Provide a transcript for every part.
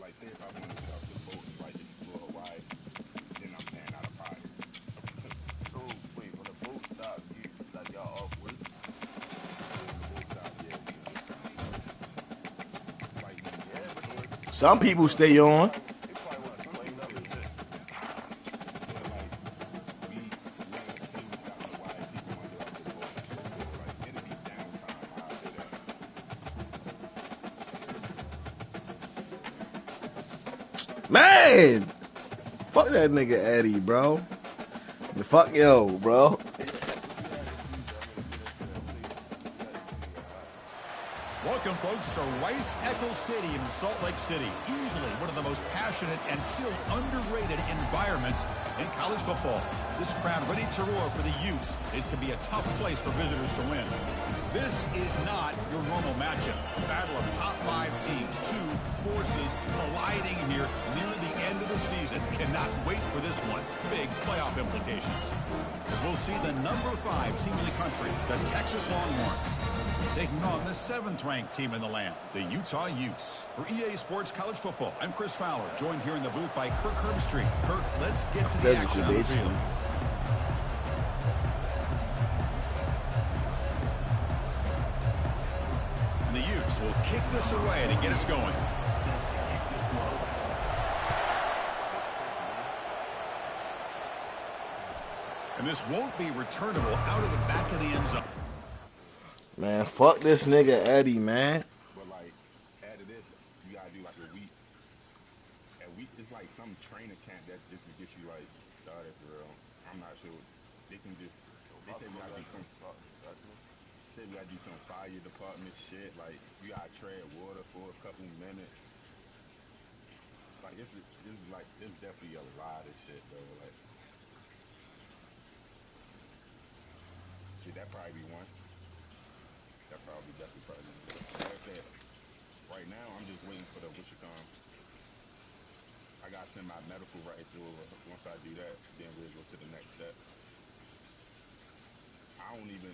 like say if I want to sell the boat, like if you blow it wide, then I'm paying out of pocket. So wait, when the boat stops, you like y'all off work? Yeah, when the boat stop, yeah, we like when we Yeah, but do it. Some people stay on. they probably want to Some clean people up stay and on, shit. but like we like say we stop the wide, people want to get off the boat and shit. So like it'll be downtime. I'll say that. Man, fuck that nigga Eddie, bro. Fuck yo, bro. What you had to do, bro? I'm gonna get into that later. What you had to do to get hot? Welcome, folks, to Rice Eccles Stadium in Salt Lake City. Easily one of the most passionate and still underrated environments in college football. This crowd ready to roar for the Utes. It can be a tough place for visitors to win. This is not your normal matchup. Battle of top 5 teams, 2 forces colliding here near the end of the season. Cannot wait for this one. Big playoff implications. As we'll see the number 5 team in the country, the Texas Longhorns, taking on the 7th-ranked team in the land, the Utah Utes. For EA Sports College Football, I'm Chris Fowler, joined here in the booth by Kirk Herbstreit. Kirk, let's get to the action on the field. And the Utes will kick this away to get us going. And this won't be returnable out of the back of the end zone. Man, fuck this nigga Eddie, man. But like after this, you gotta do like a week. It's like some training camp that just to get you like started for real. I'm not sure. They can just So they my say we crew gotta do got some some documents. say we gotta do some fire department shit. Like you gotta tread water for a couple minutes. Like it's definitely a lot of shit though. Like shit, that probably be one. That definitely be one. But like I said, right now I'm just waiting for the what you call. I gotta send my medical rights over. Once I do that, then we'll go to the next step. I don't even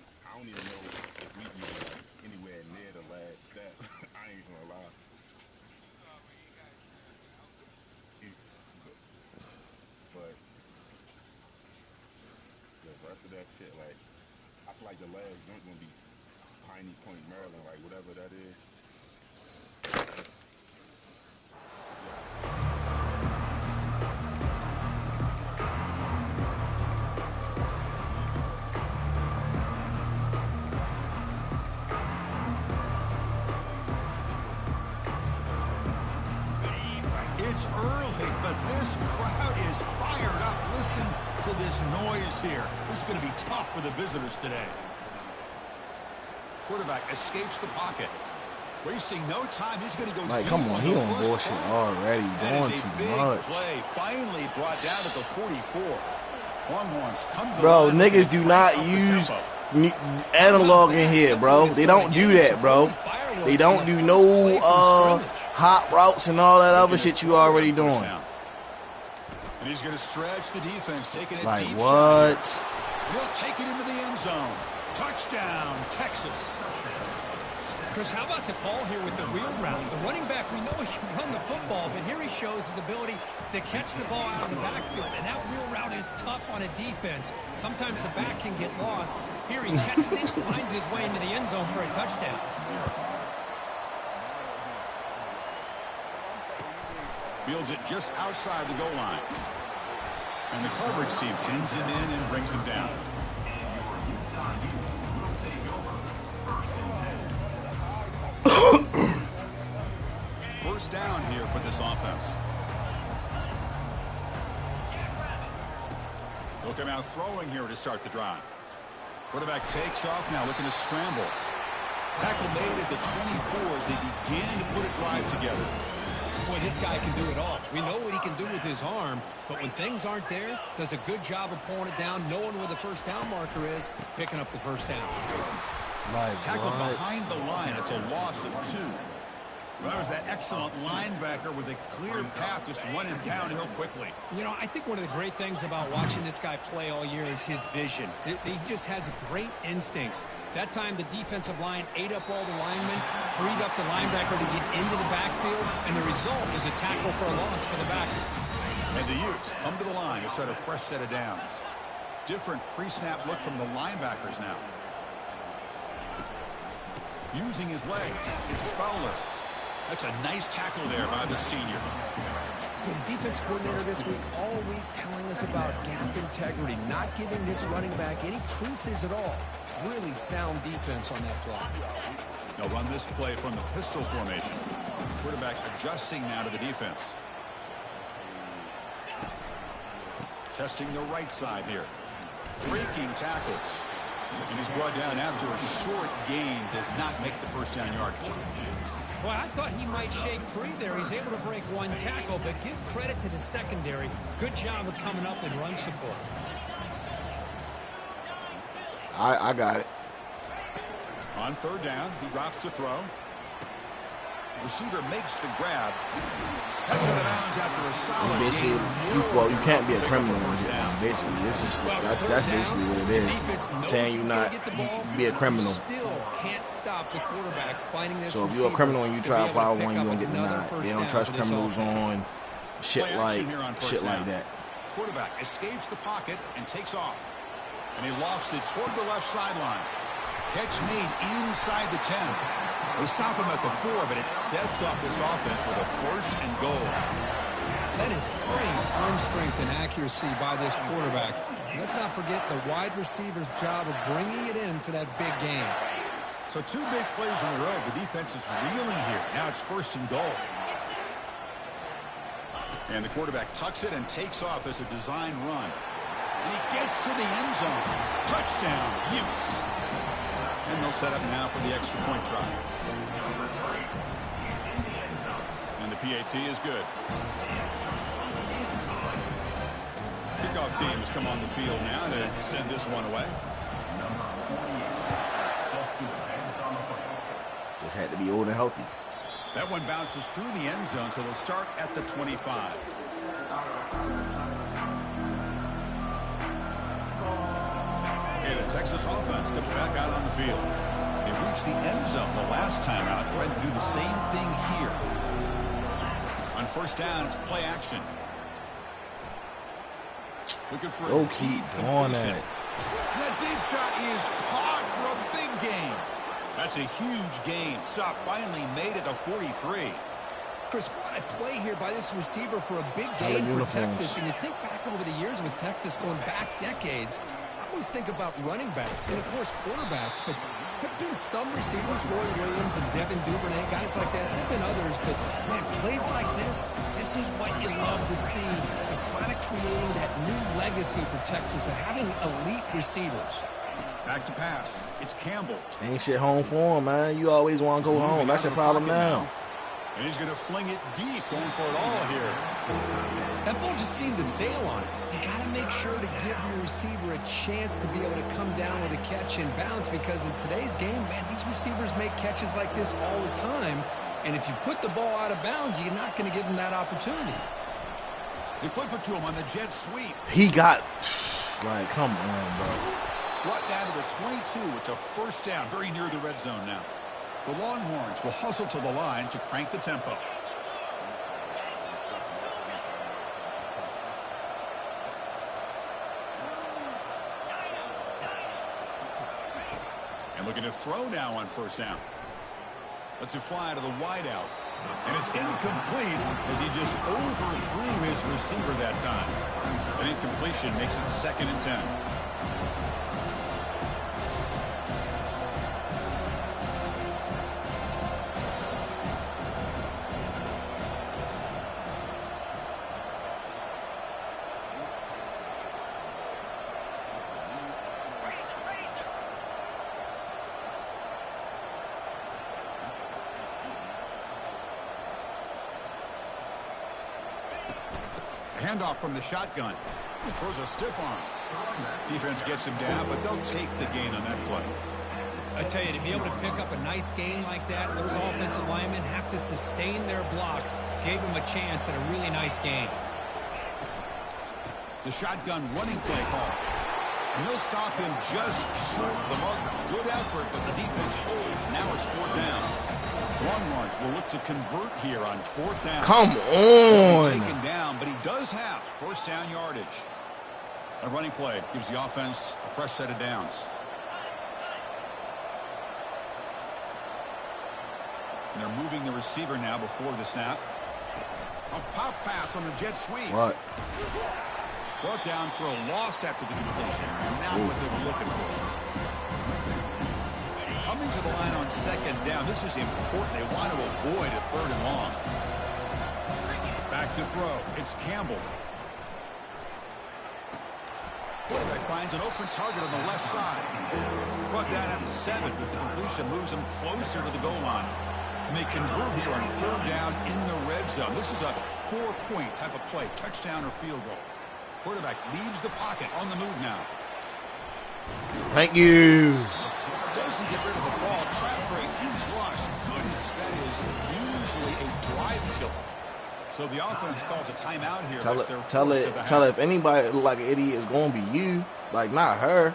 know if we even like anywhere near the last step. I ain't gonna lie. but, but the rest of that shit, like I feel like the last joint gonna be Piney Point, Maryland, like whatever that is. Yeah. It's early, but this crowd is fired up. Listen to this noise here. This is going to be tough for the visitors today. Quarterback escapes the pocket. Wasting no time. He's going to go Like, deep come on, he the on first bullshit play. already. That Doing is a too big much. play. Finally brought down at the 44. Longhorns come to the Bro, line niggas do not use analog in here, bro. They don't do that, bro. They don't do no hot routes and all that other shit you already doing. And he's going to stretch the defense, taking a Like deep what? shot. And he'll take it into the end zone. Touchdown, Texas. Chris, how about the call here with the wheel route? The running back, we know he can run the football, but here he shows his ability to catch the ball out of the backfield. And that wheel route is tough on a defense. Sometimes the back can get lost. Here he catches it, finds his way into the end zone for a touchdown. Fields it just outside the goal line. And the coverage team pins him in and brings him down. First down here for this offense. They'll come out throwing here to start the drive. Quarterback takes off now, looking to scramble. Tackle made at the 24 as they begin to put a drive together. Boy, this guy can do it all. We know what he can do with his arm, but when things aren't there, does a good job of pulling it down, knowing where the first down marker is, picking up the first down. Like Tackled what? behind the line. It's a loss of 2. Well, that was that excellent linebacker with a clear path, just running downhill quickly. You know, I think one of the great things about watching this guy play all year is his vision. He just has great instincts. That time, the defensive line ate up all the linemen, freed up the linebacker to get into the backfield, and the result is a tackle for a loss for the backer. And the Utes come to the line to start a fresh set of downs. Different pre-snap look from the linebackers now. Using his legs, it's Fowler. That's a nice tackle there by the senior. The defense coordinator this week, all week, telling us about gap integrity, not giving this running back any creases at all. Really sound defense on that play. They'll run this play from the pistol formation. Quarterback adjusting now to the defense. Testing the right side here. Breaking tackles. And he's brought down after a short gain. Does not make the first down yardage. Well, I thought he might shake free there. He's able to break one tackle, but give credit to the secondary. Good job of coming up in run support. I got it. On third down, he drops to throw. Receiver makes the grab. That's out of bounds after a solid Basically, you can't be a criminal on it. Basically, it's just that's basically what it is. Saying you're not be a criminal. Still can't stop the quarterback finding this. So if you're a criminal and you try to power one, you're gonna get denied. They don't trust criminals on shit like that. Quarterback escapes the pocket and takes off. And he lofts it toward the left sideline. Catch made inside the 10. They stop him at the 4, but it sets up this offense with a first and goal. That is great arm strength and accuracy by this quarterback. Let's not forget the wide receiver's job of bringing it in for that big game. So 2 big plays in a row. The defense is reeling here. Now it's first and goal. And the quarterback tucks it and takes off as a design run. And he gets to the end zone. Touchdown, Utes. And they'll set up now for the extra point try. And the PAT is good. Kickoff teams come on the field now to send this one away. Just had to be old and healthy. That one bounces through the end zone, so they'll start at the 25. Okay, the Texas offense comes back out on the field. They reached the end zone the last time out. Go ahead and do the same thing here. On first down, it's play action. Looking for a deep completion. That deep shot is caught for a big gain. That's a huge gain. Stop finally made it to 43. Chris, what a play here by this receiver for a big gain for Texas. And you think back over the years with Texas going back decades, I always think about running backs and, of course, quarterbacks. But there have been some receivers, Roy Williams and Devin Duvernay, guys like that. There have been others. But, man, plays like this is what you love to see. And kind of creating that new legacy for Texas of having elite receivers. Back to pass. It's Campbell. Ain't shit home for him, man. You always want to go home. That's your problem now. And he's going to fling it deep, going for it all here. That ball just seemed to sail on it. You got to make sure to give your receiver a chance to be able to come down with a catch and bounce, because in today's game, man, these receivers make catches like this all the time. And if you put the ball out of bounds, you're not going to give them that opportunity. They flip it to him on the jet sweep. He got, like, come on, bro. Brought down to the 22. It's a first down, very near the red zone now. The Longhorns will hustle to the line to crank the tempo. And looking to throw now on first down. Lets it fly to the wideout. And it's incomplete as he just overthrew his receiver that time. An incompletion makes it 2nd and 10. Handoff from the shotgun. Throws a stiff arm. Defense gets him down, but they'll take the gain on that play. I tell you, to be able to pick up a nice gain like that, those offensive linemen have to sustain their blocks. Gave him a chance at a really nice gain. The shotgun running play call. And they'll stop him just short of the marker. Good effort, but the defense holds. Now it's 4th down. Longhorns will look to convert here on 4th down. Come on. Taken down, but he does have 1st down yardage. A running play gives the offense a fresh set of downs. And they're moving the receiver now before the snap. A pop pass on the jet sweep. What? Brought down for a loss after the completion. Not what they were looking for. Coming to the line on 2nd down. This is important. They want to avoid a 3rd and long. Back to throw. It's Campbell. Quarterback finds an open target on the left side. Brought down at the 7 with the completion. Moves him closer to the goal line. And they convert here on 3rd down in the red zone. This is a 4-point type of play. Touchdown or field goal. Quarterback leaves the pocket on the move now. Thank you. Doesn't get rid of the ball. Trapped for a huge loss. Goodness, that is usually a drive killer. So the offense calls a timeout here. Tell it. If anybody look like an idiot, it's gonna be you. Like, not her.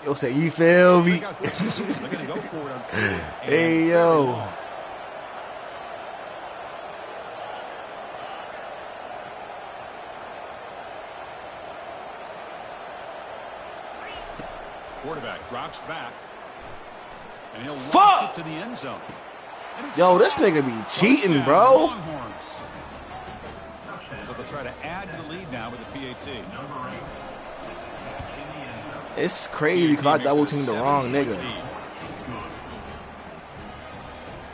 Yo, say, you feel me? They're gonna go for it on 4th and Hey, yo. Quarterback drops back, and he'll launch Fuck! it to the end zone. Yo, this nigga be cheating, bro. Longhorns. So they'll try to add to the lead now with the PAT. It's crazy because I double teamed the wrong nigga.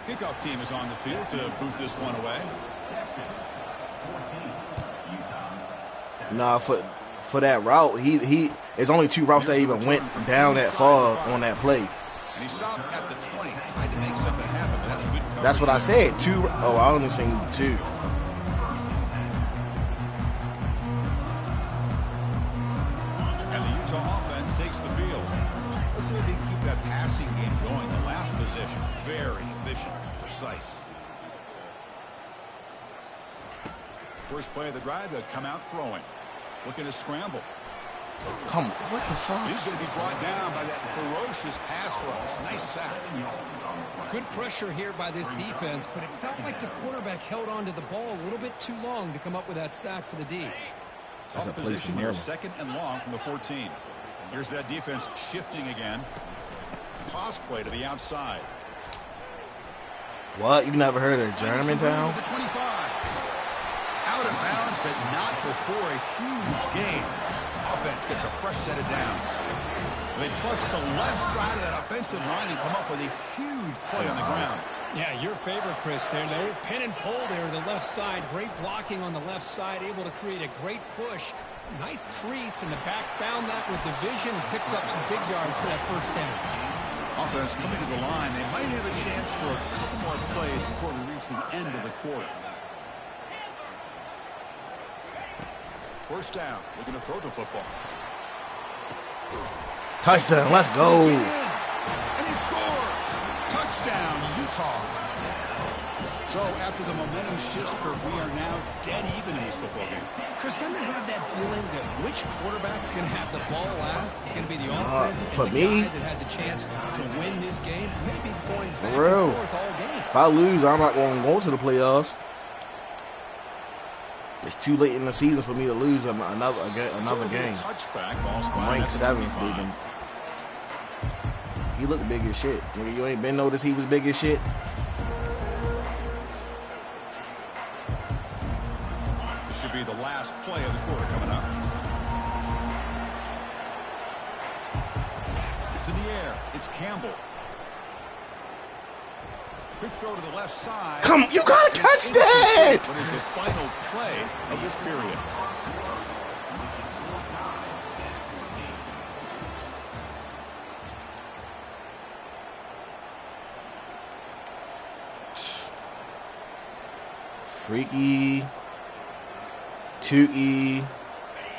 Kickoff team is on the field to boot this one away. Nah, for that route, he it's only 2 routes that even went down that far on that play. And he stopped at the 20, tried to make something happen, but that's good coverage. That's what I said. 2. Oh, I only seen 2. And the Utah offense takes the field. Let's see if they can keep that passing game going. The last possession, very efficient, precise. First play of the drive, they'll come out throwing. Looking to scramble. Come on, what the fuck? He's going to be brought down by that ferocious pass rush. Nice sack. Good pressure here by this defense, but it felt like the quarterback held on to the ball a little bit too long to come up with that sack for the D. That's a Tough place position in here, there. 2nd and long from the 14. Here's that defense shifting again. Toss play to the outside. What? You never heard of Germantown? The 25. Out of bounds, but not before a huge gain. Offense gets a fresh set of downs. They trust the left side of that offensive line and come up with a huge play on the ground. Yeah, your favorite, Chris, there. The old pin and pull there, the left side. Great blocking on the left side, able to create a great push. Nice crease, and the back found that with the vision and picks up some big yards for that 1st down. Offense coming to the line. They might have a chance for a couple more plays before we reach the end of the quarter. 1st down. Looking to throw the football. Touchdown, let's go. And he scores. Touchdown, Utah. So after the momentum shifts, Kirk, we are now dead even in this football game. Chris, doesn't it have that feeling that which quarterback's going to have the ball last? It's going to be the offense for and the me, guy that has a chance to win this game. Maybe going back real. and forth all game. If I lose, I'm not going to go to the playoffs. It's too late in the season for me to lose another game. I'm ranked 7th, dude. He looked big as shit. Nigga, you ain't been noticed he was big as shit? This should be the last play of the quarter coming up. To the air, it's Campbell. Quick throw to the left side. Come, you gotta catch that! What is the final play of this period? Freaky, Tukey,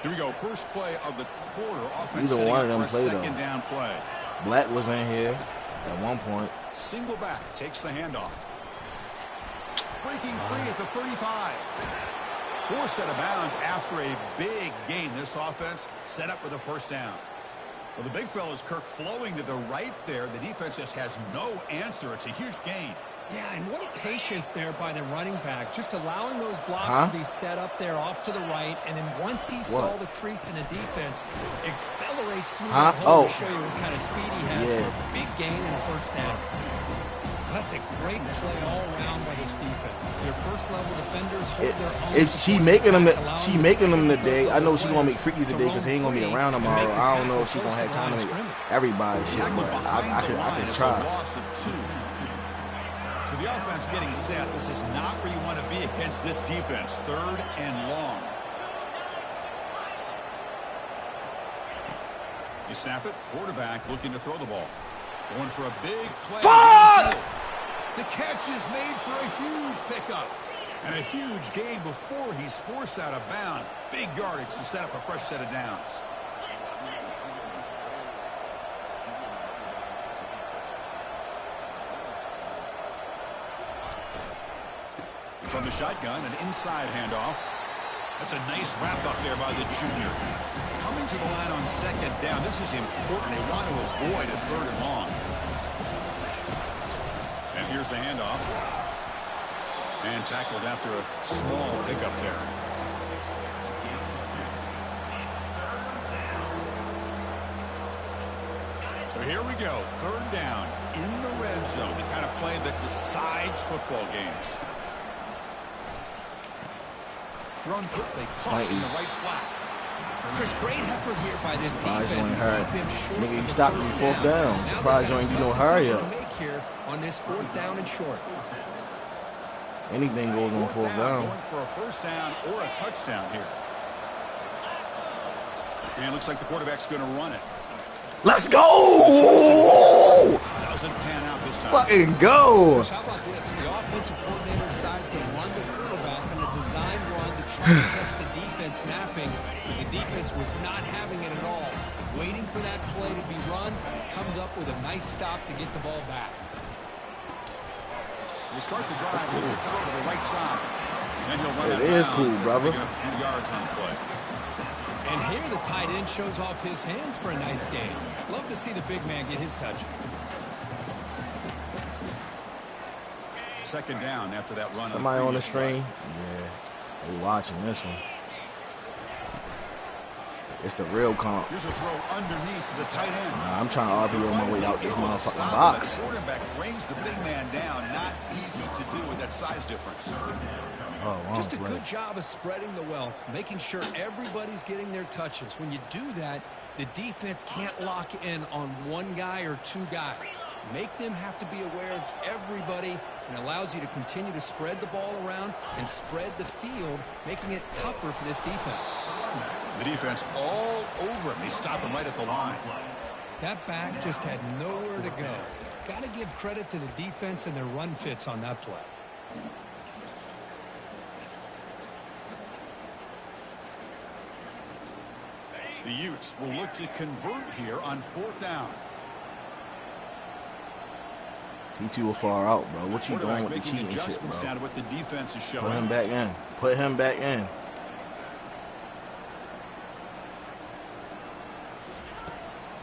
Here we go. First play of the quarter. Offense Either one of them setting up for a play, second down play. Black was in here at one point. Single back takes the handoff. Breaking free at the 35. Forced out of bounds after a big gain. This offense set up with a first down. Well, the big fella's Kirk flowing to the right there. The defense just has no answer. It's a huge gain. Yeah, and what a patience there by the running back. Just allowing those blocks to be set up there off to the right. And then once he saw the crease in the defense, accelerates through the hole to show you what kind of speed he has for a big gain and a first down. That's a great play all around by this defense. Their first level defenders hold their own. If she making them today, I know she gonna make Freakies today because he ain't gonna be around tomorrow. I don't know if she gonna have time to make everybody shit, but I could try. So the offense getting set. This is not where you want to be against this defense. 3rd and long. You snap it. Quarterback looking to throw the ball. Going for a big play. Fuck! The catch is made for a huge pickup. And a huge gain before he's forced out of bounds. Big yardage to set up a fresh set of downs. From the shotgun, an inside handoff. That's a nice wrap up there by the junior. Coming to the line on second down. This is important. They want to avoid a 3rd and long. And here's the handoff. And tackled after a small pickup there. So here we go. 3rd down in the red zone. The kind of play that decides football games. Thrown quickly, caught in the right flat. Chris, great effort here by this defense. Nigga, you stopped me 4th down. Surprised you ain't do no hurry up. Here on this 4th down and short. Anything goes on 4th down. Going for a first down or a touchdown here. And it looks like the quarterback's going to run it. Let's go! Doesn't pan out this time. Fucking go! How about this? The offensive coordinator decides to run the quarterback on a design run to try to catch the defense napping, but the defense was not having it at all. Waiting for that play to be run, comes up with a nice stop to get the ball back. You start the drive, cool. Throw to the right side. And he'll run it is cool, brother. Yards on the play. And here the tight end shows off his hands for a nice gain. Love to see the big man get his touches. Second down after that run. Somebody on the screen? Yeah, they watching this one. It's the real comp. Here's a throw underneath the tight end. Nah, I'm trying to RPO my way out this motherfucking box. The quarterback brings the big man down. Not easy to do with that size difference. Oh, just a good job of spreading the wealth, making sure everybody's getting their touches. When you do that, the defense can't lock in on one guy or 2 guys. Make them have to be aware of everybody, and allows you to continue to spread the ball around and spread the field, making it tougher for this defense. The defense all over him. They stop him right at the line. That back just had nowhere to go. Got to give credit to the defense and their run fits on that play. The Utes will look to convert here on 4th down. He too far out, bro. What you doing with the cheating shit, bro? What the defense is showing. Put him back in. Put him back in.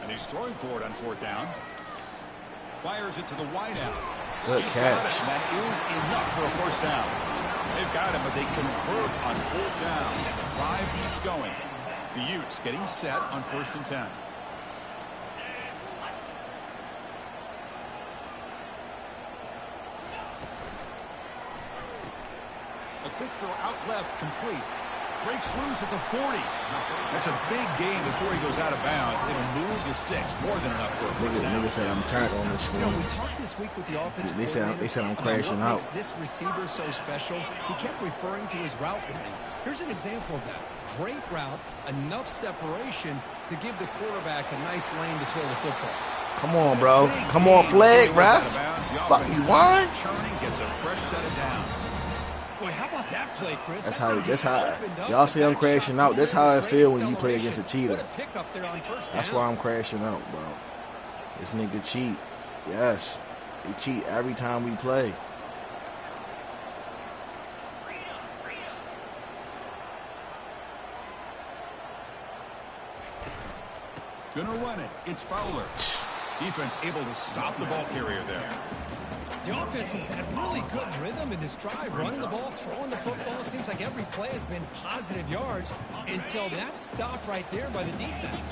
And he's throwing for it on 4th down. Fires it to the wideout. Good catch. That is enough for a first down. They've got him, but they convert on 4th down. The drive keeps going. The Utes getting set on 1st and 10. A quick throw out left, complete. Breaks loose at the 40. That's a big gain before he goes out of bounds. It'll move the sticks. More than enough for a first down. Nigga said I'm turned on this You know, one. we talked this week with the offensive They said I'm crashing what out. makes this receiver so special? He kept referring to his route running. Here's an example of that. Great route, enough separation to give the quarterback a nice lane to throw the football. Come on, bro. Come on, flag, ref. Fuck you, won? Churning gets a fresh set of downs. Boy, how about that play, Chris? That's how y'all say I'm crashing out. That's how I feel when you play against a cheater. What a pickup there on first down. That's why I'm crashing out, bro. This nigga cheat. Yes. They cheat every time we play. Gonna run it. It's Fowler. Defense able to stop the ball carrier there. The offense has had really good rhythm in this drive, running the ball, throwing the football. It seems like every play has been positive yards until that stop right there by the defense.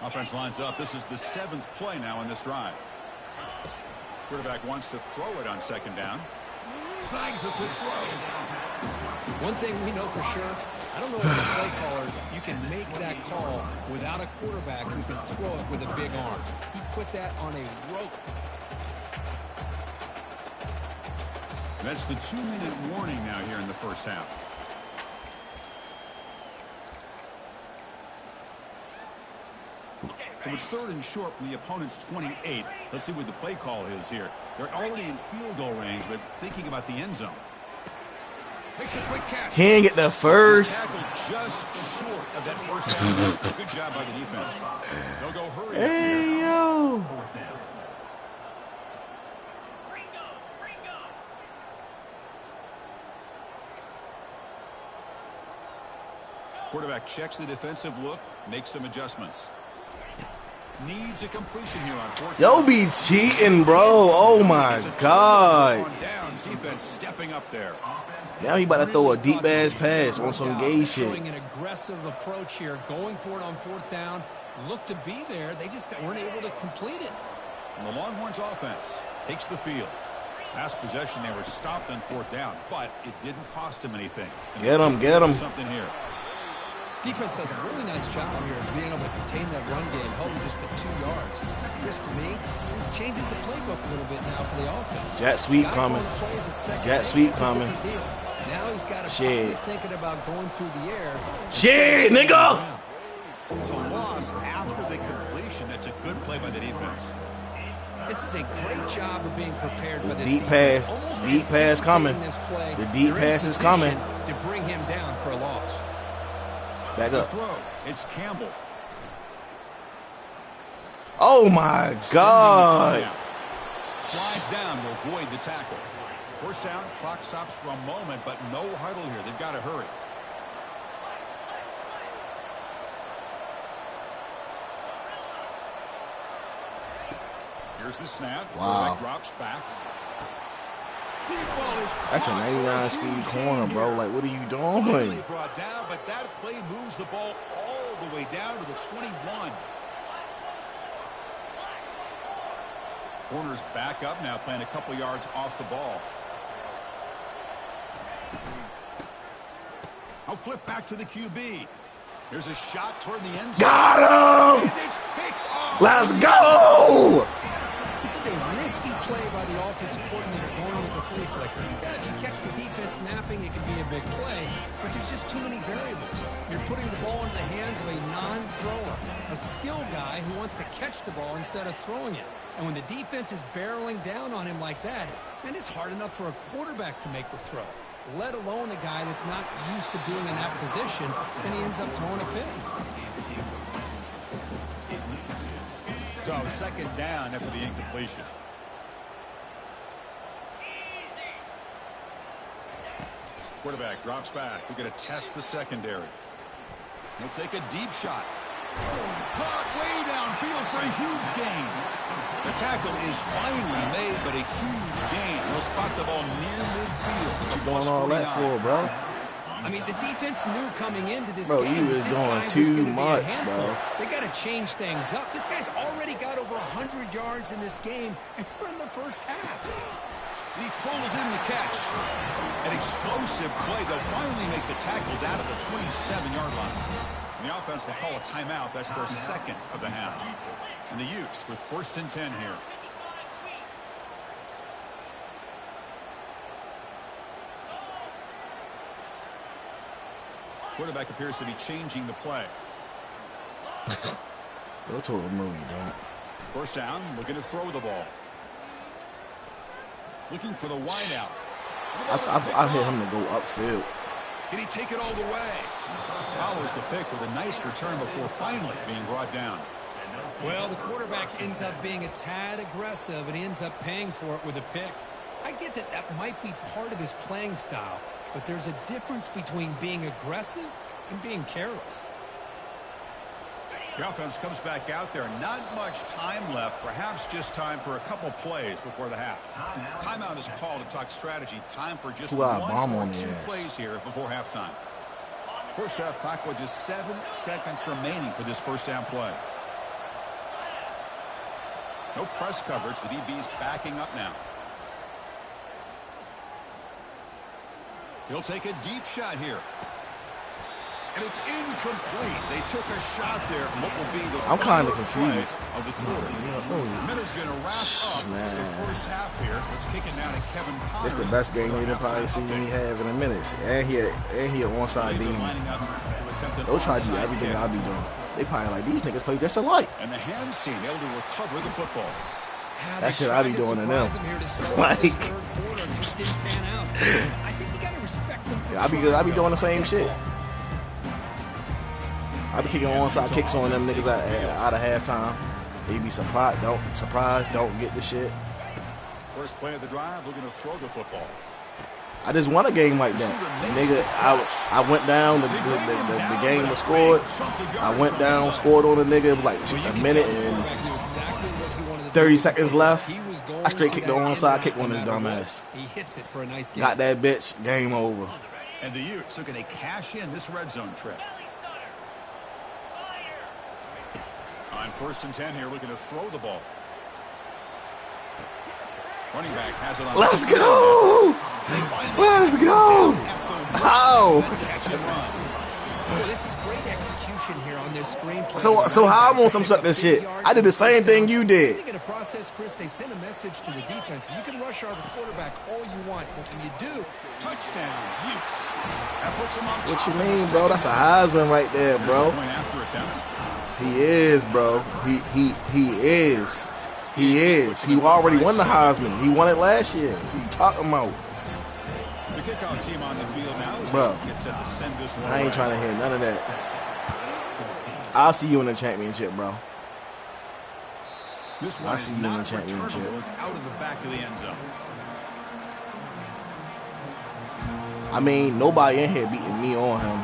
Offense lines up. This is the 7th play now in this drive. Quarterback wants to throw it on second down. Snags a good throw. One thing we know for sure, I don't know if the play caller, you can make that call without a quarterback who can throw it with a big arm. He put that on a rope. That's the 2-minute warning now here in the first half. So it's 3rd and short from the opponent's 28. Let's see what the play call is here. They're already in field goal range, but thinking about the end zone. Makes a quick catch. He ain't get the first. Just short of that first down. Good job by the defense. They'll go hurry. Hey, yo. Quarterback checks the defensive look, makes some adjustments. Needs a completion here on 4th. Yo be cheating, bro. Oh my God. Defense stepping up there. Now he about to throw a deep ass pass on some gay shit. Showing an aggressive approach here, going for it on 4th down. Looked to be there. They just weren't able to complete it. And the Longhorns offense takes the field. Last possession, they were stopped on 4th down, but it didn't cost them anything. Get him, get him. Something here. Defense does a really nice job here of being able to contain that run game, holding just the 2 yards. Chris, to me, this changes the playbook a little bit now for the offense. Jet sweep coming. Jet sweep coming. Now he's got to Shit. thinking about going through the air. Shit, nigga. It's a loss after the completion. That's a good play by the defense. This is a great job of being prepared by this Deep defense. pass. Almost Deep pass coming. anticipating this play. The deep They're in pass is coming. position to bring him down for a loss. Back up. Throw. It's Campbell. Oh my God. Slides down to avoid the tackle. First down, clock stops for a moment, but no huddle here. They've got to hurry. Here's the snap. Wow. Quarterback drops back. That's a 99 speed corner, bro. Like, what are you doing? Brought down, but that play moves the ball all the way down to the 21. Corner's back up now, playing a couple yards off the ball. I'll flip back to the QB. There's a shot toward the end zone. Got him! And it's picked off. Let's go! This is a risky play by the offensive coordinator going with the flea flicker. Yeah, if you catch the defense napping, it can be a big play, but there's just too many variables. You're putting the ball in the hands of a non-thrower, a skill guy who wants to catch the ball instead of throwing it. And when the defense is barreling down on him like that, man, it's hard enough for a quarterback to make the throw, let alone a guy that's not used to being in that position, and he ends up throwing a pick. So second down after the incompletion. Quarterback drops back. We're going to test the secondary. He'll take a deep shot. Caught way downfield for a huge gain. The tackle is finally made, but a huge gain. He'll spot the ball near midfield. What you doing all that for, bro? I mean, the defense knew coming into this Bro, game. you was this doing guy was too gonna be a much, handful. bro. They got to change things up. This guy's already got over 100 yards in this game, and we're in the first half. He pulls in the catch. An explosive play. They'll finally make the tackle down at the 27-yard line. And the offense will call a timeout. That's their second of the half. And the Utes with 1st and 10 here. Quarterback appears to be changing the play. Go to a movie, don't. First down, looking to throw the ball. Looking for the wideout. I hit him to go upfield. Can he take it all the way? Follows the pick with a nice return before finally being brought down. Well, the quarterback ends up being a tad aggressive, and he ends up paying for it with a pick. I get that that might be part of his playing style, but there's a difference between being aggressive and being careless. The offense comes back out there. Not much time left. Perhaps just time for a couple plays before the half. Timeout is called to talk strategy. Time for just one or two plays here before halftime. First half clock with just 7 seconds remaining for this first down play. No press coverage. The DB's backing up now. He'll take a deep shot here. And it's incomplete. They took a shot there from what will be the I'm kind of confused. Of the quarter. Miller's going to wrap up the first half here. Let's kick it down to Kevin Potter. It's the best game you'll probably see me have in a minute. And he an onside demon. They'll try to do everything I'll be doing. They probably like, these niggas play just alike. And the hands team able to recover the football. That shit I be doing to them. Like, I be doing the same shit. I be kicking onside kicks on them niggas out of halftime. They be surprised, don't get the shit. First play of the drive, looking to throw the football. I just won a game like that. Nigga, I went down, the game was scored. I went down, scored on a nigga, it was like a minute and 30 seconds left. I straight kicked the onside kick on his dumb ass. He hits it for a nice game. Got that bitch, game over. And the Utes looking to cash in this red zone trip. On 1st and 10 here, looking to throw the ball. Running back has it on. Let's go! Let's go! How? This is great execution here on this screenplay. So how I'm on some sucker shit? I did the same thing you did. In a process, Chris, they send a message to the defense. You can rush our quarterback all you want, but when you do, touchdown, Utes. That puts him on top. What you mean, bro? That's a Heisman right there, bro. He is, bro. He is. He is. He already won the Heisman. He won it last year. What you talking about? The kickoff team on the field now is bro, set to send this one I ain't trying to hear none of that. I'll see you in the championship, bro. This one I'll see you in the championship. It's out of the back of the end zone. I mean, nobody in here beating me on him,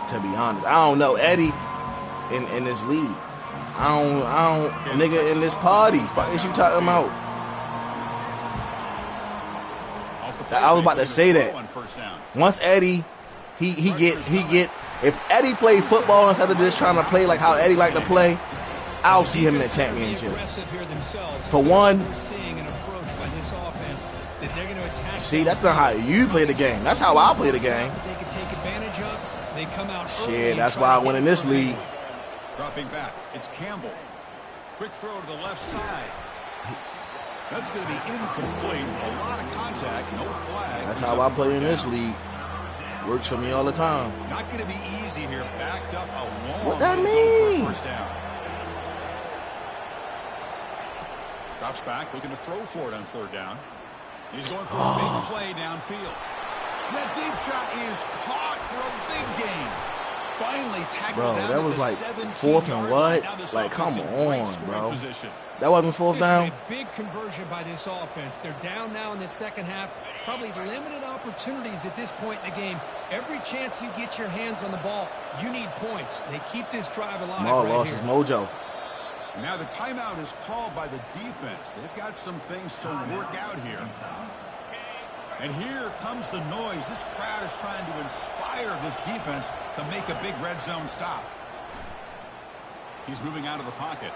to be honest. I don't know Eddie in this league. I don't nigga in this party. Fuck is you talking about? I was about to say that. Once Eddie, he get. If Eddie plays football instead of just trying to play like how Eddie like to play, I'll see him in the championship. For one, see, that's not how you play the game. That's how I play the game. Shit, that's why I went in this league. Dropping back, it's Campbell. Quick throw to the left side. That's going to be incomplete. A lot of contact, no flag. That's how I play in this league. Works for me all the time. Not going to be easy here. Backed up a long what that mean? First down. Drops back, looking to throw for it on 3rd down. He's going for a big play downfield. That deep shot is caught for a big gain. Finally tackled bro, down that was like 4th and what? Like, come on, bro. That wasn't 4th down? A big conversion by this offense. They're down now in the second half. Probably limited opportunities at this point in the game. Every chance you get your hands on the ball, you need points. They keep this drive alive. Maul lost his mojo. Now the timeout is called by the defense. They've got some things to work out here. And here comes the noise. This crowd is trying to inspire this defense to make a big red zone stop. He's moving out of the pocket.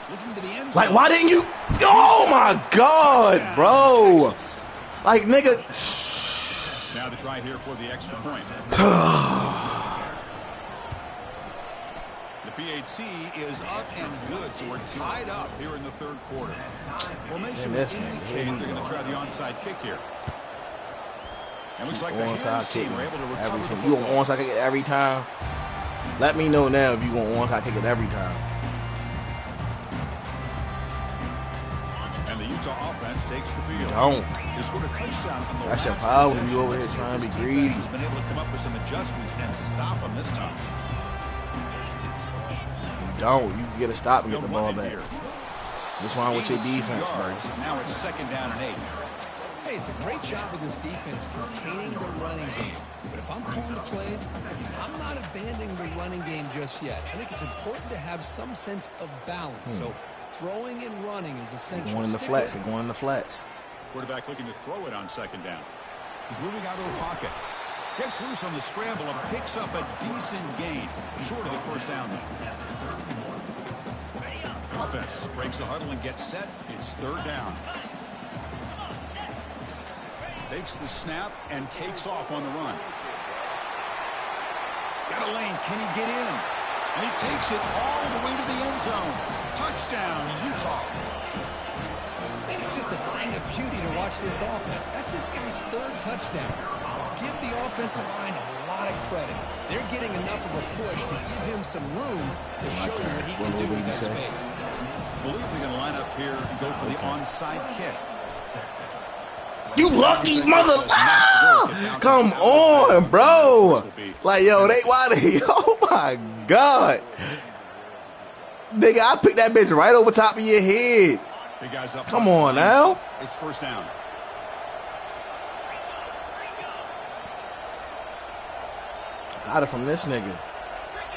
Looking to the end zone. Like, why didn't you? Oh, my God, bro. Like, nigga. Now the try here for the extra point. The PAT is up and good, so we're tied up here in the 3rd quarter. Formation indicates they're going to try the onside kick here. It looks like the hands team are able to recover the football. You want onside kick it every time? Let me know now if you want onside kick it every time. And the Utah offense takes the field. Don't. They scored a touchdown on the That's your last problem. You possession. over here trying to be This greedy. defense has been able to come up with some adjustments and stop them this time. Don't. You can get a stop and get the They'll ball run it back. here. What's wrong with your 82 defense, bro? yards. Now it's 2nd down and 8. Hey, it's a great job of this defense containing the running game. But if I'm calling the plays, I'm not abandoning the running game just yet. I think it's important to have some sense of balance. So throwing and running is essential. Going in the Stick flats. with They're going in the flats. Quarterback looking to throw it on 2nd down. He's moving out of the pocket. Gets loose on the scramble and picks up a decent gain. Short of the 1st down, though. Offense breaks the huddle and gets set. It's 3rd down. Takes the snap and takes off on the run. Got a lane. Can he get in? And he takes it all the way to the end zone. Touchdown, Utah. Man, it's just a thing of beauty to watch this offense. That's this guy's 3rd touchdown. Give the offensive line a lot of credit. They're getting enough of a push to give him some room to show you what he can do with that space. I believe they're going to line up here and go for the onside kick. You lucky mother. Ah! Come on, bro. Like, yo, oh my God. Nigga, I picked that bitch right over top of your head. Big guys up. Come on now. It's 1st down. Got it from this nigga.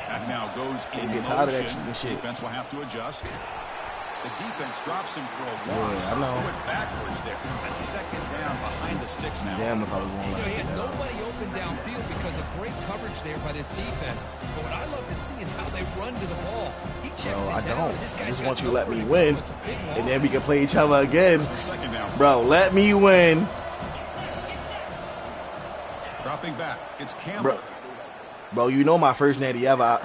That now goes in Get tired of that motion. cheating shit. Defense will have to adjust. The defense drops him for a Yeah, loss. I know. Went backwards there. A 2nd down behind the sticks now. Damn if I was going You know, he like had that. nobody open downfield because of great coverage there by this defense. But what I love to see is how they run to the ball. He checks Bro, I it down. don't. This I guy's just got want you to let nowhere me to win, go. It's a big loss. and then we can play each other again. It's the 2nd down. Bro, let me win. Dropping back. It's Campbell. Bro, you know my first natty ever.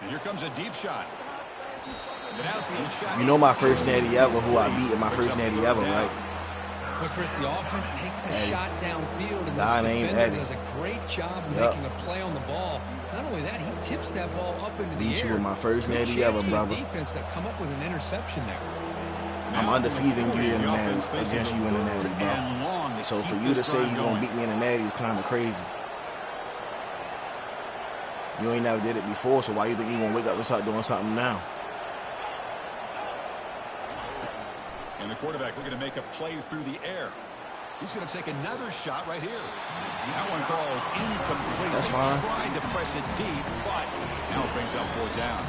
And here comes a deep shot. The downfield shot. You know my first natty ever, who I beat in my first natty ever, right? But Chris, the offense takes a Eddie. shot downfield, and Guy this named defender Eddie. does a great job of Yep. making a play on the ball. Not only that, he tips that ball up into the Beat air. you with my first Good natty chance ever, for the brother. defense to come up with an interception there. I'm undefeated you in the natty against you in the natty, bro. So for you to say you gonna beat me in the natty is kind of crazy. You ain't never did it before, so why you think you gonna wake up and start doing something now? And the quarterback looking to make a play through the air. He's going to take another shot right here. That one falls incomplete. That's fine. Tried to press it deep, but now it brings up 4th down.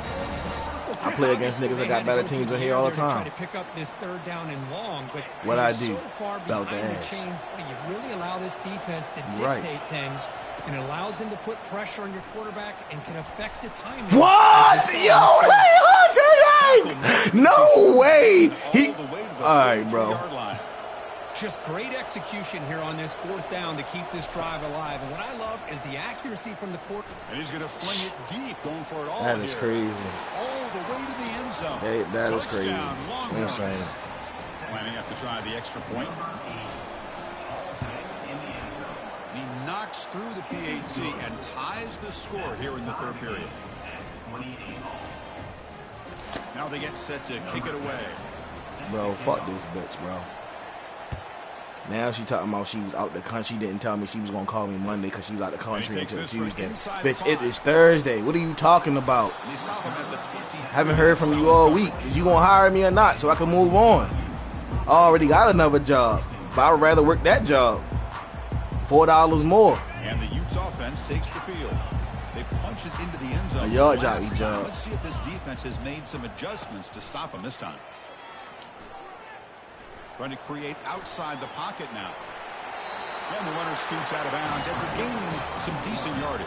Well, I Chris, play against obviously niggas that they got had to better go teams through in here all the air to time. Try to pick up this 3rd down and long, but What you're I do? so far Belt behind the the ass. chains, boy, you really allow this defense to Right. dictate things, and it allows them to put pressure on your quarterback and can affect the timing. What? Yo, they hurt tonight. No way. He. All the way to the All right, bro. 33-yard line. Just great execution here on this 4th down to keep this drive alive. And what I love is the accuracy from the quarterback. And he's going to fling it deep, going for it all That is here. crazy. All the way to the end zone. That is crazy. Touchdown, Longhorns. Insane. Planning up to try the extra point. He knocks through the PAT and ties the score here in the 3rd period. Now they get set to kick it away. Bro, fuck this bitch, bro. Now she talking about she was out the country. She didn't tell me she was going to call me Monday because she was out the country takes until this for Tuesday. inside Bitch, it 5. is Thursday. What are you talking about? And they stop him at the 20. Haven't heard from you all week. Is you going to hire me or not so I can move on? I already got another job, but I would rather work that job. $4 more. And the Utes offense takes the field. They punch it into the end zone. A yard Last jockey time. job. Let's see if this defense has made some adjustments to stop him this time. Trying to create outside the pocket now. And the runner scoots out of bounds after gaining some decent yardage.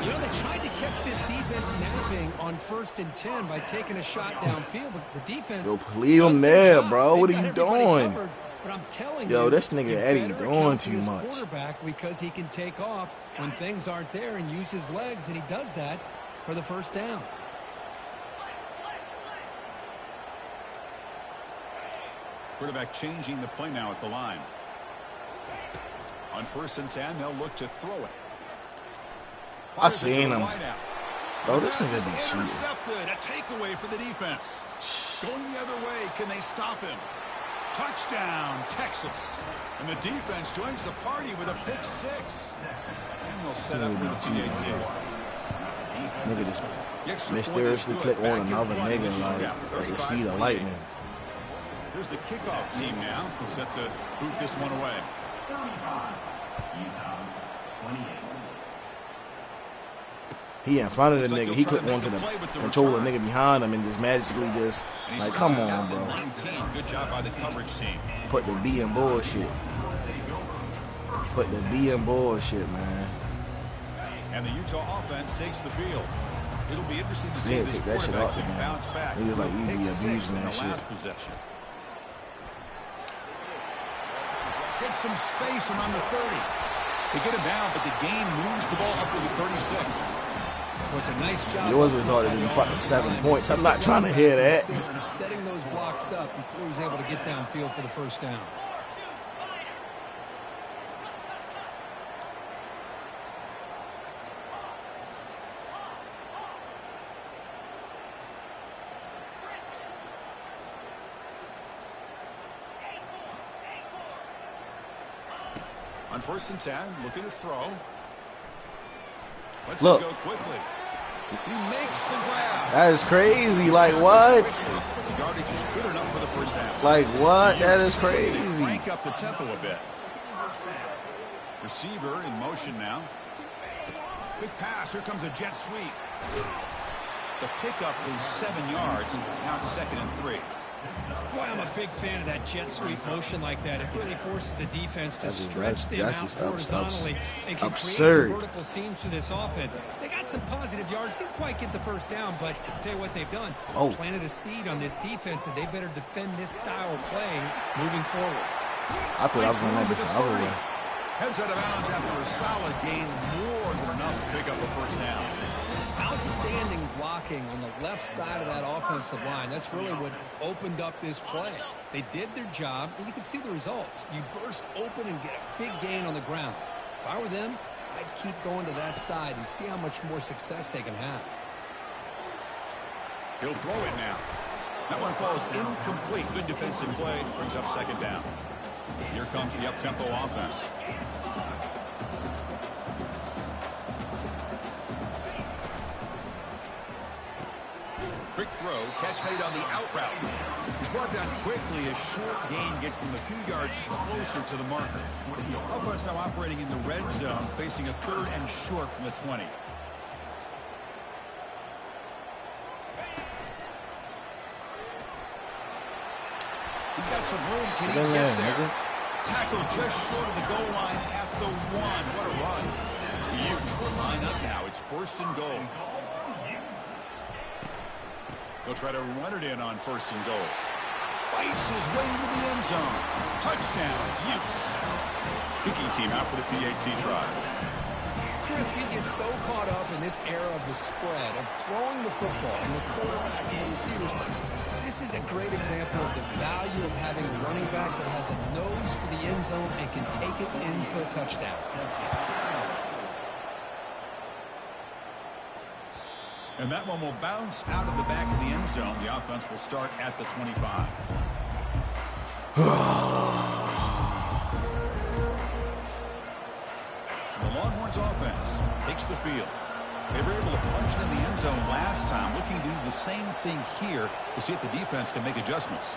You know, they tried to catch this defense napping on 1st and 10 by taking a shot downfield, but the defense... Yo, leave him there, bro. They've What are got you everybody doing? covered, but I'm telling Yo, you, this nigga you Eddie better doing account too for this much. quarterback because he can take off when things aren't there and use his legs, and he does that for the 1st down. Quarterback changing the play now at the line. On 1st and 10, they'll look to throw it. I seen him. Wideout. Bro, this Pass nigga is be cheating. intercepted. A takeaway for the defense. Going the other way. Can they stop him? Touchdown, Texas. And the defense joins the party with a pick 6. And we'll set up with the PAT. Nigga just mysteriously click on another nigga like at the speed of lightning. Here's the kickoff team now. Set to boot this one away. He in front of the nigga. He clicked onto the controller nigga behind him and just magically just like, come on, bro. Good job by the coverage team. Put the B in bullshit. Put the B in bullshit, man. And the Utah offense takes the field. It'll be interesting to see Yeah, this take that shit out the quarterback game. bounce back. He was like, you be Pick 6 abusing in that the shit. last possession. Get some space around the 30. They get him down, but the gain moves the ball up to the 36. Was a nice job. Yours resulted in fucking 7 points. I'm not trying to hear that. Setting those blocks up before he was able to get downfield for the first down. On 1st and 10, looking to throw. Let's Look. go quickly. He makes the grab. That is crazy. Like, what? The yardage is good enough for the first down. Like, what? That is crazy. Crank up the tempo a bit. Receiver in motion now. Quick pass. Here comes a jet sweep. The pickup is 7 yards. Now it's 2nd and 3. Boy, I'm a big fan of that jet sweep motion like that. It really forces the defense to stretch them that's out just horizontally and can absurd. create some vertical seams through this offense. They got some positive yards. Didn't quite get the first down, but I'll tell you what they've done. Oh. Planted a seed on this defense, and they better defend this style of playing moving forward. I thought I was going to let this the other way. Heads out of bounds after a solid gain, more than enough to pick up the first down. Outstanding blocking on the left side of that offensive line. That's really what opened up this play. They did their job, and you can see the results. You burst open and get a big gain on the ground. If I were them, I'd keep going to that side and see how much more success they can have. He'll throw it now. That one falls incomplete. Good defensive play. Brings up 2nd down. Here comes the up-tempo offense. Quick throw, catch made on the out route. He's brought down quickly. A short gain gets them a few yards closer to the marker. Offense now operating in the red zone, facing a 3rd and short from the 20. He's got some room. Can he get there? Tackle just short of the goal line at the 1. What a run. The Utes will line up now. It's 1st and goal. They'll try to run it in on 1st and goal. Fights his way into the end zone. Touchdown, Utes. Kicking team out for the PAT try. Chris, we get so caught up in this era of the spread, of throwing the football and the quarterback and the receivers. This is a great example of the value of having a running back that has a nose for the end zone and can take it in for a touchdown. And that one will bounce out of the back of the end zone. The offense will start at the 25. The Longhorns offense takes the field. They were able to punch it in the end zone last time, looking to do the same thing here to see if the defense can make adjustments.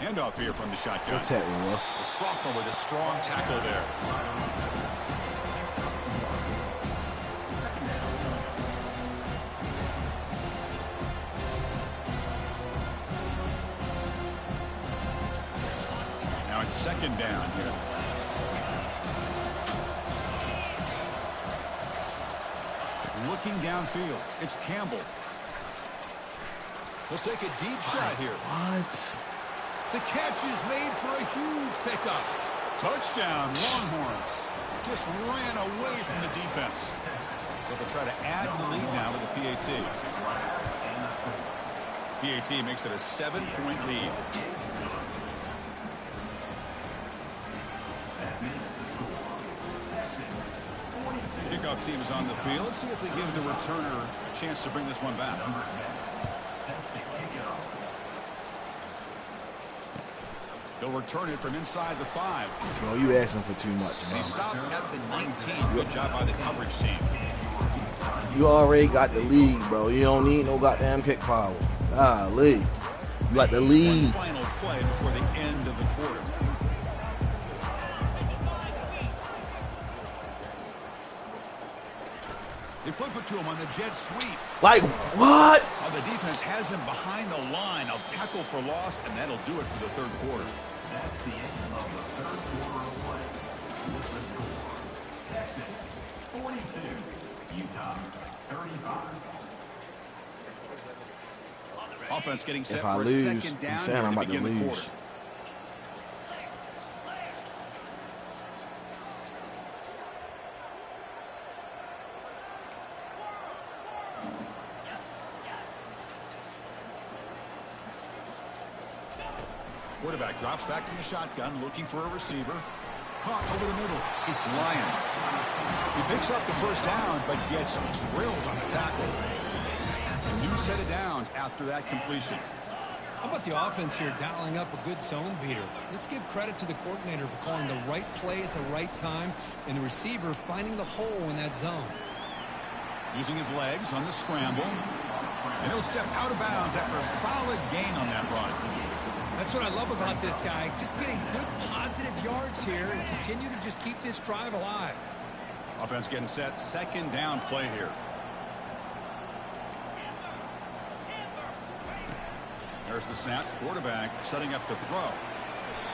Handoff here from the shotgun. What's that, Russ? The sophomore with a strong tackle there. Now it's 2nd down here. Looking downfield, it's Campbell. He'll take a deep shot here. What? The catch is made for a huge pickup. Touchdown, Longhorns. Just ran away from the defense. So they'll try to add to the lead now with the PAT. PAT makes it a 7-point lead. Kickoff team is on the field. Let's see if they give the returner a chance to bring this one back. return it from inside the 5. Bro, you asking for too much, And bro. he stopped at the 19. Good job by the coverage team. You already got the lead, bro. You don't need no goddamn kick power. Golly. You got the One lead. final play before the end of the quarter. They flip it to him on the jet sweep. Like, what? The defense has him behind the line. A tackle for loss, and that'll do it for the third quarter. That's the end of the third quarter of play. What's the score? Texas 42, Utah 35. Offense getting set If I for a lose, second down I'm saying I'm here about to begin the lose. quarter. Quarterback drops back from the shotgun, looking for a receiver. Caught over the middle. It's Lyons. He picks up the first down, but gets drilled on the tackle. A new set of downs after that completion. How about the offense here dialing up a good zone beater? Let's give credit to the coordinator for calling the right play at the right time and the receiver finding the hole in that zone. Using his legs on the scramble. And he'll step out of bounds after a solid gain on that run. That's what I love about this guy. Just getting good positive yards here and continue to just keep this drive alive. Offense getting set. Second down play here. There's the snap. Quarterback setting up to throw.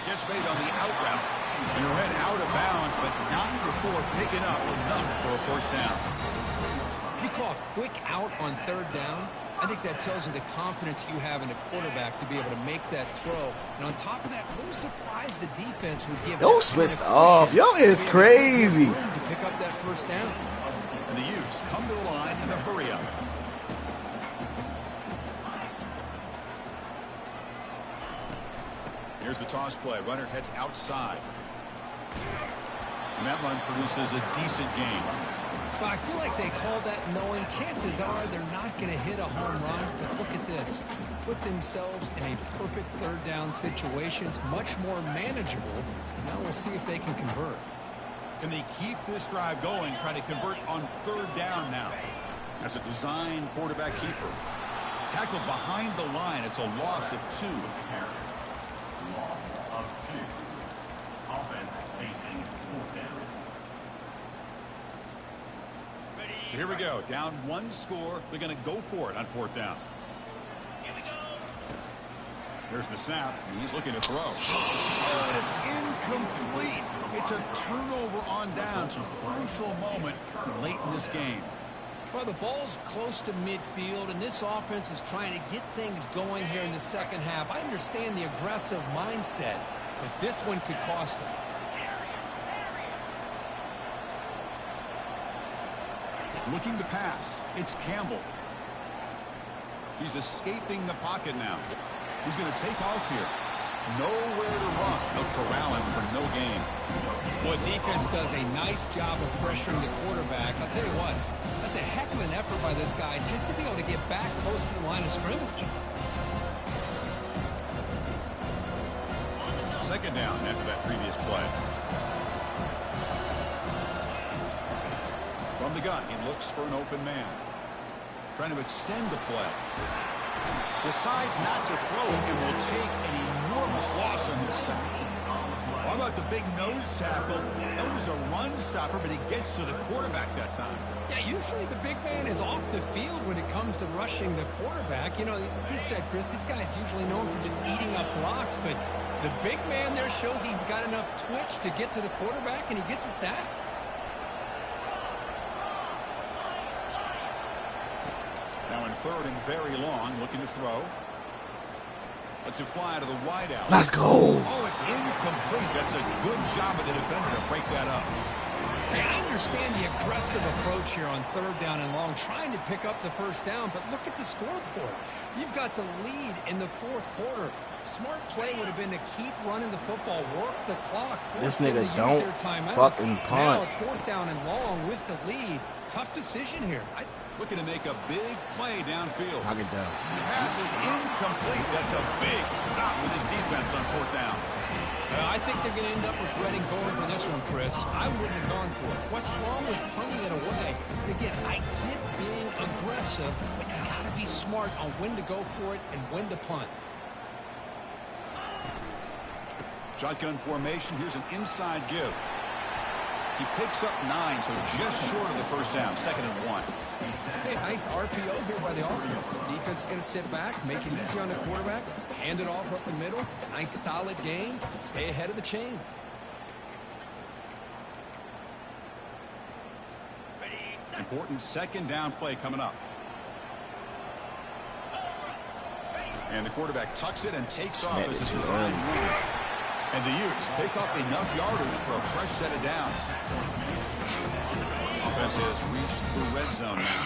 Gets made on the out route. And ran out of bounds, but not before picking up enough for a first down. You call a quick out on third down. I think that tells you the confidence you have in a quarterback to be able to make that throw. And on top of that, a little surprised the defense would give. Yo, switched off. Yo, is crazy. To pick up that first down. And the Utes come to the line in a hurry up. Here's the toss play. Runner heads outside. And that run produces a decent gain. But I feel like they called that knowing chances are they're not going to hit a home run. But look at this. Put themselves in a perfect third down situation. It's much more manageable. Now we'll see if they can convert. Can they keep this drive going, trying to convert on third down now? As a design quarterback keeper. Tackled behind the line. It's a loss of 2. Loss of 2. Offense facing fourth down. So here we go. Down 1 score. They're going to go for it on fourth down. There's the snap. He's looking to throw. Oh, it's incomplete. It's a turnover on downs. A crucial moment late in this game. Well, the ball's close to midfield, and this offense is trying to get things going here in the second half. I understand the aggressive mindset, but this one could cost them. Looking to pass. It's Campbell. He's escaping the pocket now. He's going to take off here. Nowhere to run. They'll corral him for no gain. Boy, defense does a nice job of pressuring the quarterback. I'll tell you what, that's a heck of an effort by this guy just to be able to get back close to the line of scrimmage. Second down after that previous play. From the gun, he looks for an open man. Trying to extend the play. Decides not to throw it and will take an enormous loss on his sack. How about the big nose tackle? That was a run stopper, but he gets to the quarterback that time. Yeah, usually the big man is off the field when it comes to rushing the quarterback. You know, you said, Chris, this guy's usually known for just eating up blocks, but the big man there shows he's got enough twitch to get to the quarterback, and he gets a sack. Now in third and very long, looking to throw. Lets it fly to the wide out. Let's go. Oh, it's incomplete. That's a good job of the defender to break that up. Hey, I understand the aggressive approach here on third down and long, trying to pick up the first down, but look at the scoreboard. You've got the lead in the fourth quarter. Smart play would have been to keep running the football, work the clock. This them nigga to use don't their timeouts. fucking Now punt. at fourth down and long with the lead. Tough decision here. Looking to make a big play downfield. Knock it down. The pass is incomplete. That's a big stop with his defense on fourth down. I think they're going to end up regretting going for this one, Chris. I wouldn't have gone for it. What's wrong with punting it away? And again, I get being aggressive, but you got to be smart on when to go for it and when to punt. Shotgun formation. Here's an inside give. He picks up 9, so just short of the first down. 2nd and 1. Hey, nice RPO here by the offense. Defense is going to sit back, make it easy on the quarterback, hand it off up the middle. Nice solid game. Stay ahead of the chains. Important 2nd down play coming up. And the quarterback tucks it and takes off as a design move. And the Utes pick up enough yardage for a fresh set of downs. Offense has reached the red zone now.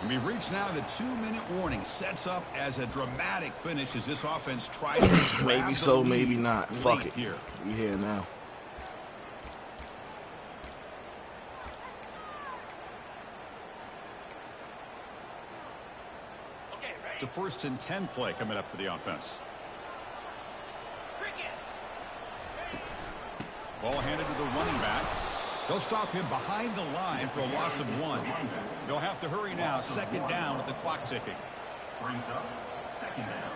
And we've reached now the 2-minute warning. Sets up as a dramatic finish as this offense tries to Maybe so, maybe not. Fuck it. Here. We here now. The 1st and 10 play coming up for the offense. Ball handed to the running back. They'll stop him behind the line for a loss of 1. They'll have to hurry now. 2nd down with the clock ticking. Brings up 2nd down.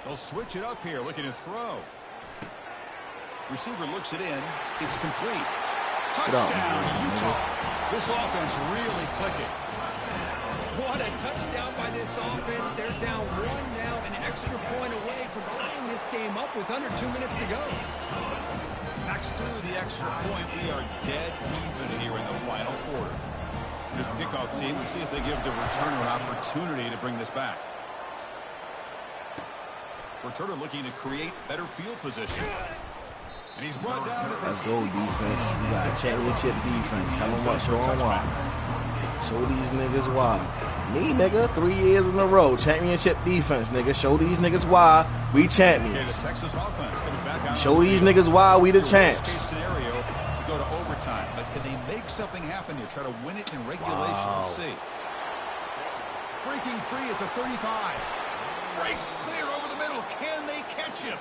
They'll switch it up here, looking to throw. Receiver looks it in. It's complete. Touchdown, Utah. This offense really clicking. What a touchdown by this offense. They're down 1 now, an extra point away from tying this game up with under 2 minutes to go. Knocks through the extra point. We are dead even here in the final quarter. Here's the kickoff team. Let's see if they give the returner an opportunity to bring this back. Returner looking to create better field position. And he's brought down at the Let's go, defense. We got a championship defense. Tell them what, show them why. Show these niggas why. Me, nigga, 3 years in a row. Championship defense, nigga. Show these niggas why we champions. Okay, the Texas offense comes back out. Show these niggas why we the champs. Scenario, we go to overtime, but can they make something happen here? Try to win it in regulation. Wow. Let's see. Breaking free at the 35. Breaks clear over the middle. Can they catch him?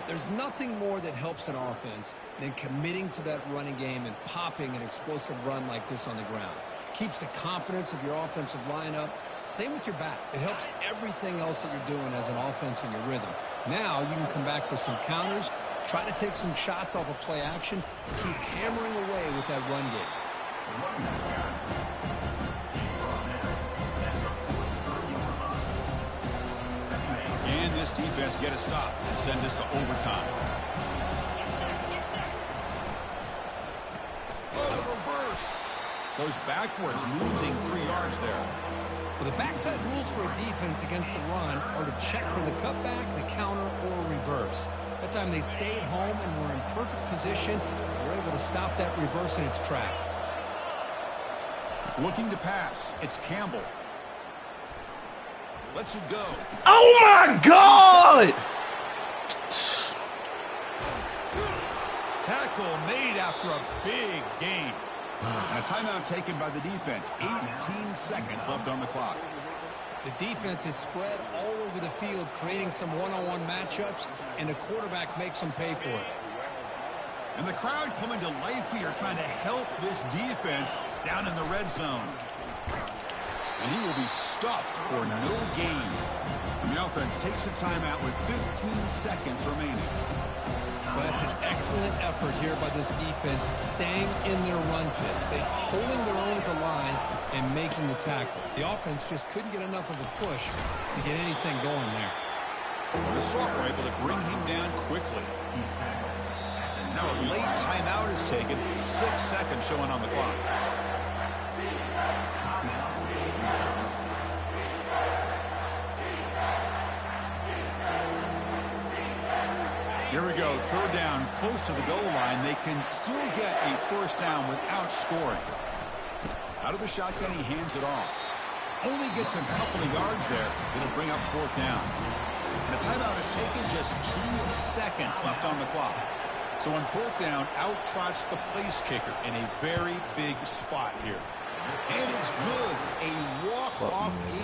There's nothing more that helps an offense than committing to that running game and popping an explosive run like this on the ground. Keeps the confidence of your offensive lineup. Same with your back. It helps everything else that you're doing as an offense in your rhythm. Now you can come back with some counters, try to take some shots off of play action, keep hammering away with that run game. And this defense get a stop and send this to overtime. Oh, the reverse. Goes backwards, losing 3 yards there. Well, the backside rules for a defense against the run are to check for the cutback, the counter, or reverse. That time they stayed home and were in perfect position. They were able to stop that reverse in its track. Looking to pass. It's Campbell. Lets it go. Oh, my God! Tackle made after a big gain. And a timeout taken by the defense. 18 seconds left on the clock. The defense is spread all over the field, creating some one-on-one matchups, and the quarterback makes them pay for it. And the crowd coming to life here, trying to help this defense down in the red zone. And he will be stuffed for no gain. And the offense takes a timeout with 15 seconds remaining. Well, that's an excellent effort here by this defense, staying in their run fits. They're holding their own at the line and making the tackle. The offense just couldn't get enough of a push to get anything going there. The Salt were able to bring him down quickly. after a late timeout is taken. 6 seconds showing on the clock. Here we go, third down, close to the goal line. They can still get a first down without scoring. Out of the shotgun, he hands it off. Only gets a couple of yards there. It'll bring up fourth down. And the timeout is taken, just 2 seconds left on the clock. So on fourth down, out trots the place kicker in a very big spot here. And it's good. A walk-off game